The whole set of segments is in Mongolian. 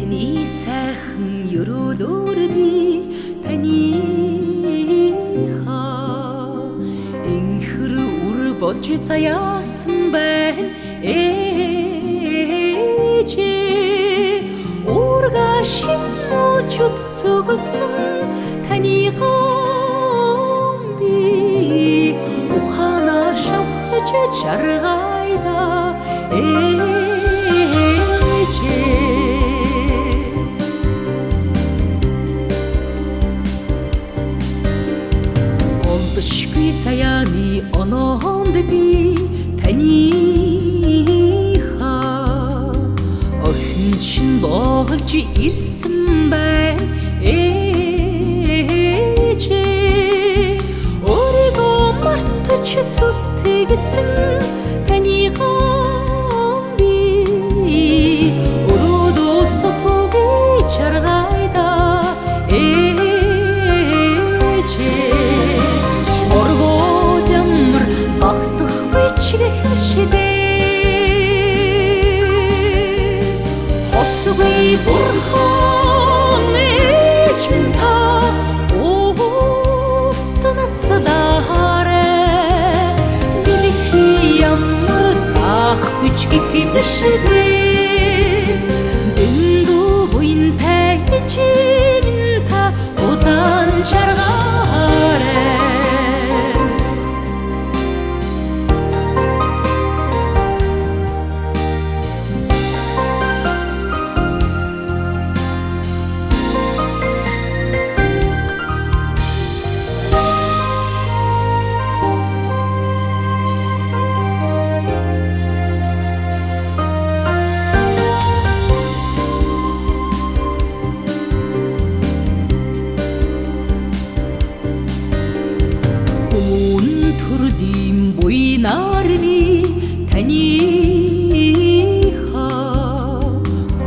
Таны сайхан өрөөлөөр би таныхаа энхэр үр болж заяасан байна ээжээ ургаа шинүүлж өсгсөн таныхаа би ухаанаа шавхаж жаргайда Олдошгүй цаяаны оноонд би таныхаа охин чинь болж ирсэн байна ээжээ өөрийгөө мартаж зүтгэсэн таныхаа би өрөөдөөс тотоогүй жаргайда Хосгүй бурхан ээж минь та уутнаслаарэ Дэлхий ямар даах хүч гэх биш дээ Дэндүү буянтай ээж минь та удаан жаргаарэ Төрлийн буйнаар би таныхаа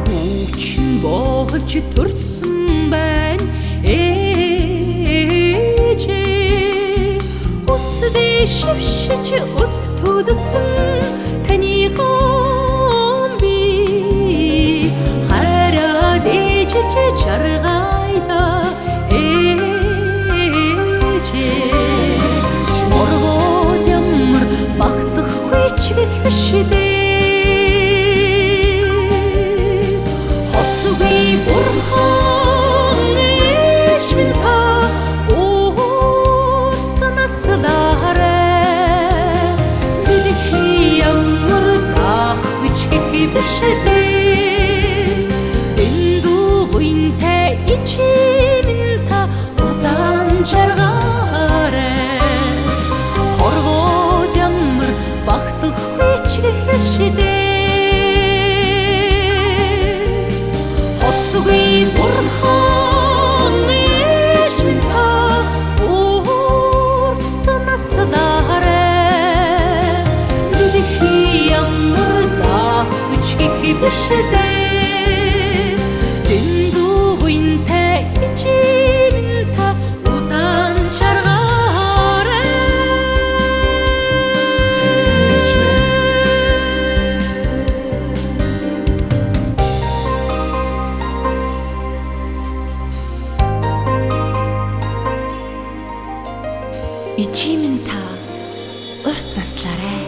хүчин болж төрсөн байна ээжээ өсдөө шившиж өттөдсөн таныхаа би хараад ээжж жаргайда Хосгүй бурхан ээж минь та уутнаслаарэ Дэлхий ямар даах хүч гэх биш дээ Дэндүү буянтай ээж минь та удаан жаргаарэ Хорвоод ямар багтахгүй ч гэх дээ Хосгүй бурхан ээж минь та уутнаслаарэ Дэлхий ямар даах хүч гэх биш дээ Дэндүү буянтай ээж минь та удаан жаргаарэ Ичи минь та урт наслаарай